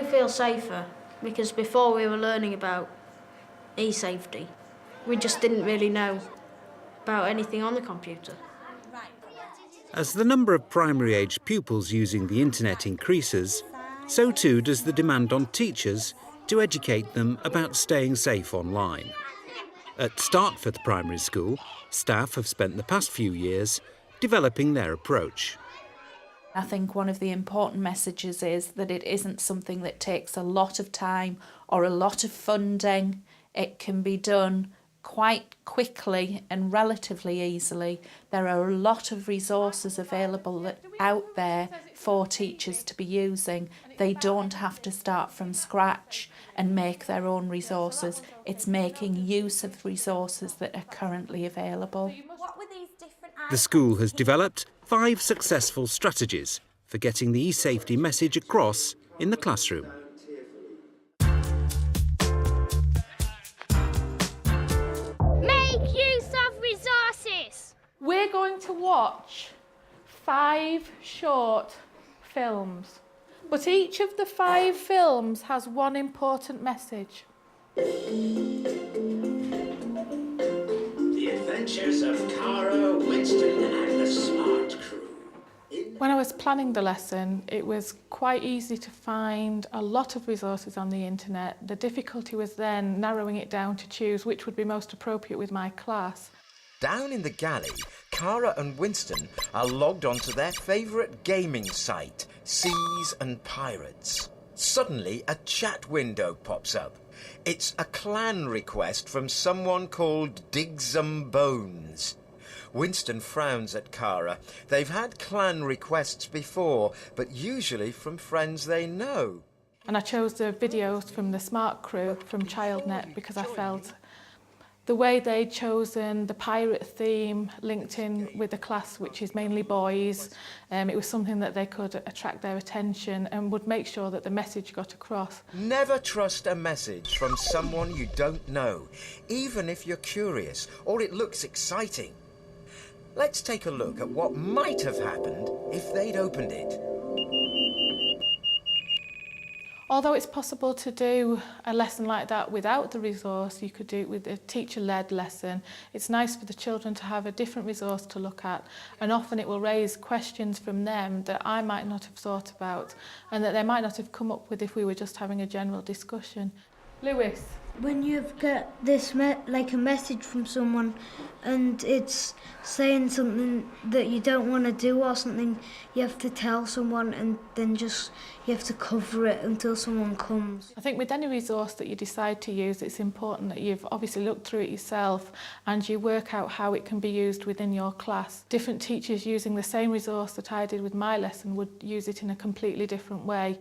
do feel safer, because before we were learning about e-safety, we just didn't really know about anything on the computer. As the number of primary-aged pupils using the internet increases, so too does the demand on teachers to educate them about staying safe online. At Startforth Primary School, staff have spent the past few years developing their approach. I think one of the important messages is that it isn't something that takes a lot of time or a lot of funding. It can be done quite quickly and relatively easily. There are a lot of resources available out there for teachers to be using. They don't have to start from scratch and make their own resources. It's making use of resources that are currently available. The school has developed 5 successful strategies for getting the e-safety message across in the classroom. Make use of resources. We're going to watch 5 short films, but each of the 5 films has one important message. The Adventures of Cara, Winston and the Smart Crew. When I was planning the lesson, it was quite easy to find a lot of resources on the internet. The difficulty was then narrowing it down to choose which would be most appropriate with my class. Down in the galley, Cara and Winston are logged onto their favourite gaming site, Seas and Pirates. Suddenly, a chat window pops up. It's a clan request from someone called Digsum Bones. Winston frowns at Cara. They've had clan requests before, but usually from friends they know. And I chose the videos from the Smart Crew from ChildNet because I felt the way they'd chosen the pirate theme linked in with the class, which is mainly boys, it was something that they could attract their attention and would make sure that the message got across. Never trust a message from someone you don't know, even if you're curious or it looks exciting. Let's take a look at what might have happened if they'd opened it. Although it's possible to do a lesson like that without the resource, you could do it with a teacher-led lesson. It's nice for the children to have a different resource to look at, and often it will raise questions from them that I might not have thought about and that they might not have come up with if we were just having a general discussion. Lewis? When you get this like a message from someone and it's saying something that you don't want to do or something, you have to tell someone and then just you have to cover it until someone comes. I think with any resource that you decide to use, it's important that you've obviously looked through it yourself and you work out how it can be used within your class. Different teachers using the same resource that I did with my lesson would use it in a completely different way.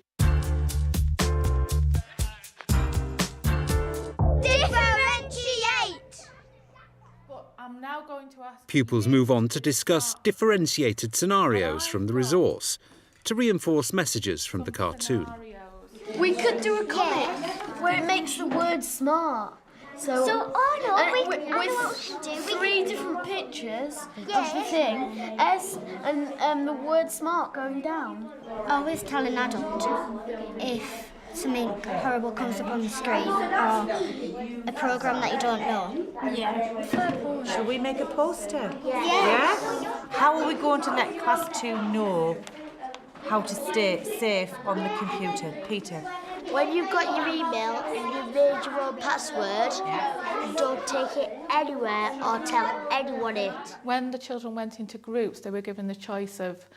I'm now going to ask Pupils move on to discuss differentiated scenarios from the resource to reinforce messages from the cartoon. We could do a comic where it makes the word smart. I know what we should do. 3 different pictures of the thing, S and the word smart going down. Always tell an adult if something horrible comes up on the screen or a programme that you don't know. Yeah. Shall we make a poster? Yeah. How are we going to let class 2 know how to stay safe on the computer? Peter? When you've got your email and you've made your own password, don't take it anywhere or tell anyone it. When the children went into groups, they were given the choice of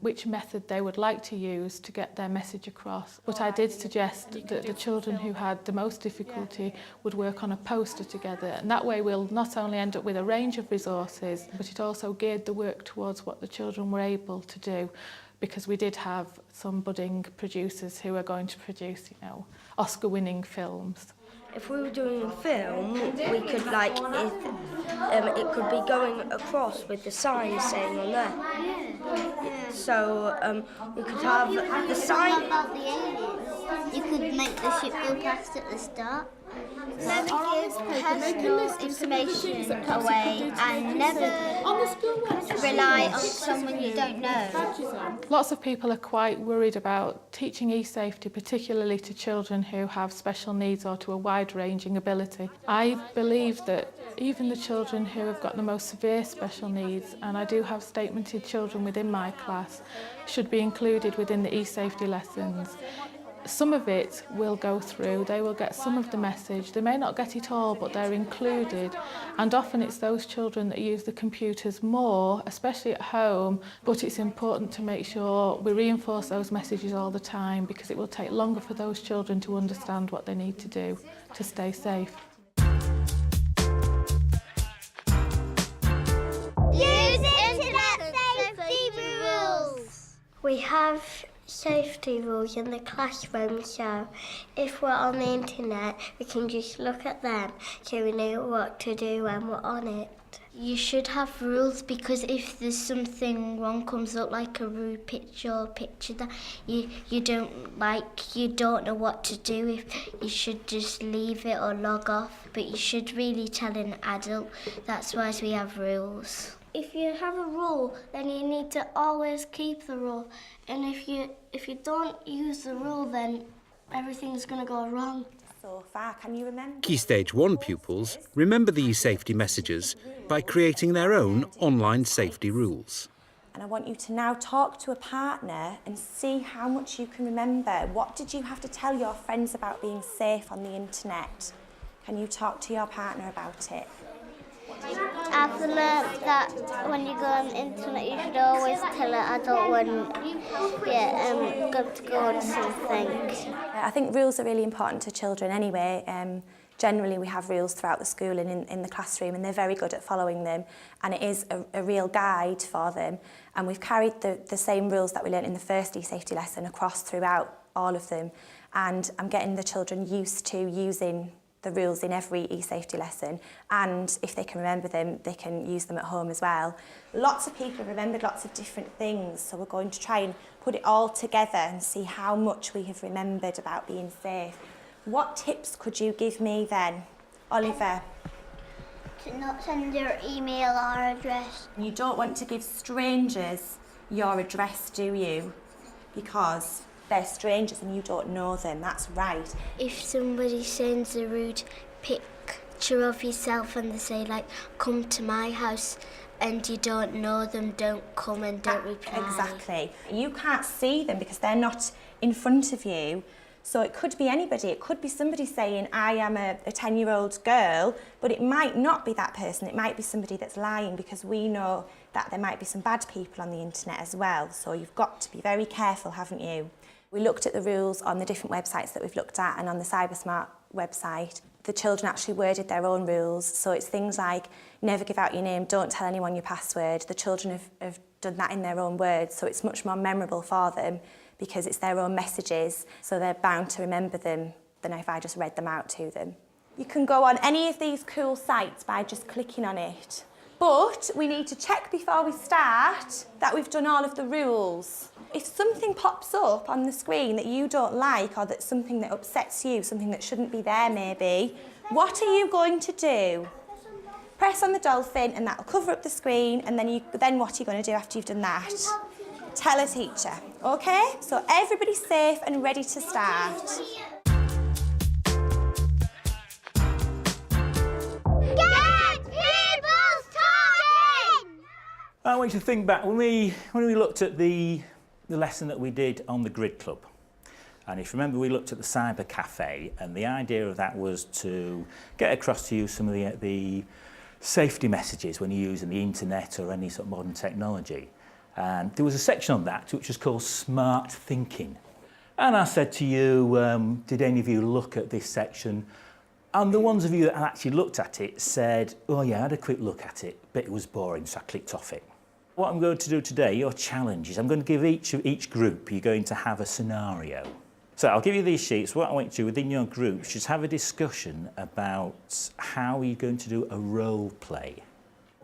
which method they would like to use to get their message across. But I did suggest that the children who had the most difficulty would work on a poster together, and that way we'll not only end up with a range of resources, but it also geared the work towards what the children were able to do, because we did have some budding producers who are going to produce, Oscar-winning films. If we were doing a film, we could it could be going across with the signs saying on there. So we could have the sign. About the aliens. You could make the ship go past at the start. Never give personal information away and never rely on someone you don't know. Lots of people are quite worried about teaching e-safety, particularly to children who have special needs or to a wide-ranging ability. I believe that even the children who have got the most severe special needs, and I do have statemented children within my class, should be included within the e-safety lessons. Some of it will go through, they will get some of the message, they may not get it all, but they're included, and often it's those children that use the computers more, especially at home, but it's important to make sure we reinforce those messages all the time, because it will take longer for those children to understand what they need to do to stay safe. Use internet safety rules. We have safety rules in the classroom, so if we're on the internet we can just look at them so we know what to do when we're on it. You should have rules, because if there's something wrong comes up, like a rude picture or picture that you don't like, you don't know what to do, if you should just leave it or log off, but you should really tell an adult. That's why we have rules. If you have a rule, then you need to always keep the rule. And if you don't use the rule, then everything's going to go wrong. So far, can you remember? Key Stage 1 pupils remember the e-safety messages by creating their own online safety rules. And I want you to now talk to a partner and see how much you can remember. What did you have to tell your friends about being safe on the internet? Can you talk to your partner about it? I've learned that when you go on the internet, you should always tell an adult when you're going to go on something. I think rules are really important to children anyway. Generally, we have rules throughout the school and in the classroom, and they're very good at following them, and it is a real guide for them. And we've carried the same rules that we learnt in the first e-safety lesson across throughout all of them, and I'm getting the children used to using the rules in every e-safety lesson, and if they can remember them, they can use them at home as well. Lots of people have remembered lots of different things, so we're going to try and put it all together and see how much we have remembered about being safe. What tips could you give me then, Oliver? To not send your email or address. You don't want to give strangers your address, do you? Because they're strangers and you don't know them, that's right. If somebody sends a rude picture of yourself and they say, like, come to my house, and you don't know them, don't come and don't reply. Exactly. You can't see them because they're not in front of you. So it could be anybody. It could be somebody saying, I am a 10-year-old girl, but it might not be that person. It might be somebody that's lying, because we know that there might be some bad people on the internet as well. So you've got to be very careful, haven't you? We looked at the rules on the different websites that we've looked at, and on the CyberSmart website, the children actually worded their own rules. So it's things like never give out your name, don't tell anyone your password. The children have done that in their own words, so it's much more memorable for them because it's their own messages, so they're bound to remember them than if I just read them out to them. You can go on any of these cool sites by just clicking on it. But we need to check before we start that we've done all of the rules. If something pops up on the screen that you don't like, or that's something that upsets you, something that shouldn't be there maybe, what are you going to do? Press on the dolphin and that'll cover up the screen, and then what are you going to do after you've done that? Tell a teacher, okay? So everybody's safe and ready to start. I want you to think back when we looked at the lesson that we did on the Grid Club. And if you remember, we looked at the Cyber Cafe, and the idea of that was to get across to you some of the safety messages when you're using the internet or any sort of modern technology. And there was a section on that which was called Smart Thinking. And I said to you, did any of you look at this section? And the ones of you that actually looked at it said, oh yeah, I had a quick look at it, but it was boring, so I clicked off it. What I'm going to do today, your challenge is I'm going to give each group, you're going to have a scenario. So I'll give you these sheets. What I want you to do within your group is just have a discussion about how you're going to do a role play.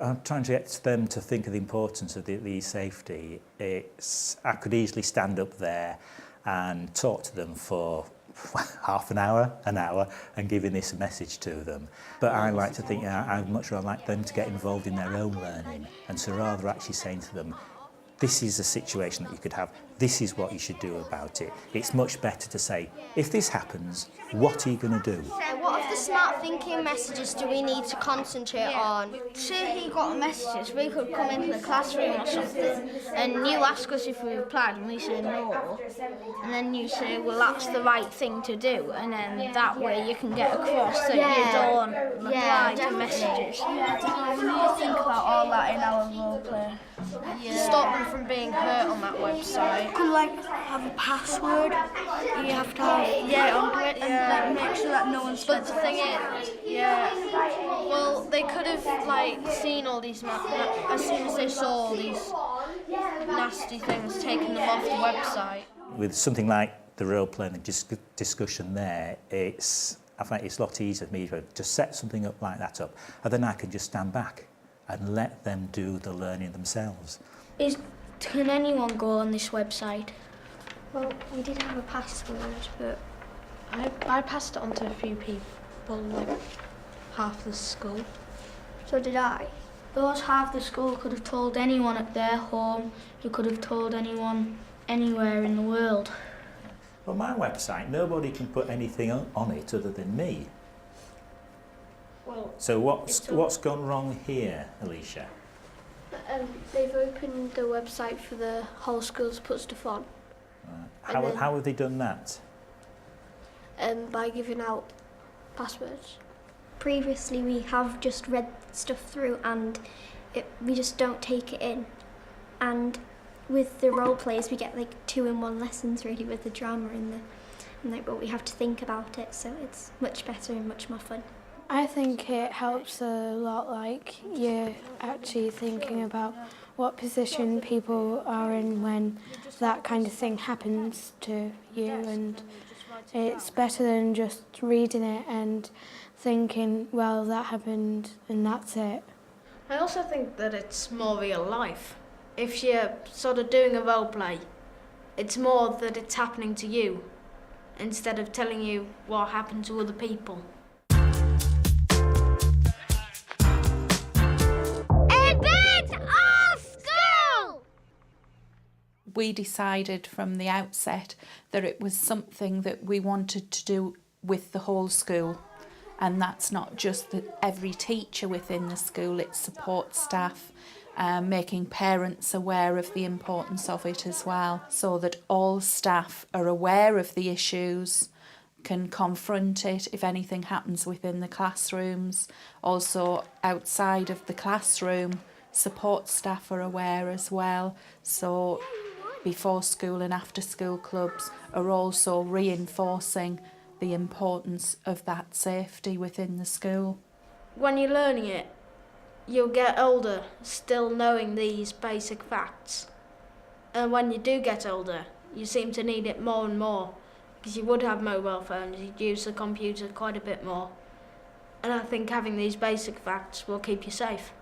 I'm trying to get them to think of the importance of the safety. I could easily stand up there and talk to them for half an hour, and giving this message to them. But I like to think, I'd much rather like them to get involved in their own learning, and so rather actually saying to them, this is a situation that you could have, this is what you should do about it. It's much better to say, if this happens, what are you going to do? What of the smart thinking messages do we need to concentrate on? Say he got messages, we could come into the classroom or something, and you ask us if we replied, and we say no, and then you say, well, that's the right thing to do, and then that way you can get across that you don't reply to messages. We need to think about all that in our role play. Stop them from being hurt on that website. Could like have a password. You have to have onto it, and like, make sure that no one's. But the thing is, well, they could have like seen all these as soon as they saw all these nasty things, taken them off the website. With something like the role playing and discussion there, I find it's a lot easier for me to just set something up like that up, and then I can just stand back and let them do the learning themselves. Can anyone go on this website? Well, we did have a password, but I passed it on to a few people, like half the school. so did I. Those half the school could have told anyone at their home, who could have told anyone anywhere in the world. Well, my website, nobody can put anything on it other than me. Well, so what's gone wrong here, Alicia? They've opened the website for the whole school to put stuff on. How have they done that? By giving out passwords. Previously we have just read stuff through and we just don't take it in. And with the role plays we get like 2-in-1 lessons really with the drama but we have to think about it, so it's much better and much more fun. I think it helps a lot, like you're actually thinking about what position people are in when that kind of thing happens to you, and it's better than just reading it and thinking, well, that happened and that's it. I also think that it's more real life. If you're sort of doing a role play, it's more that it's happening to you instead of telling you what happened to other people. We decided from the outset that it was something that we wanted to do with the whole school, and that's not just every teacher within the school, it's support staff, making parents aware of the importance of it as well, so that all staff are aware of the issues, can confront it if anything happens within the classrooms. Also outside of the classroom, support staff are aware as well, so before school and after school clubs are also reinforcing the importance of that safety within the school. When you're learning it, you'll get older still knowing these basic facts. And when you do get older, you seem to need it more and more, because you would have mobile phones, you'd use the computer quite a bit more. And I think having these basic facts will keep you safe.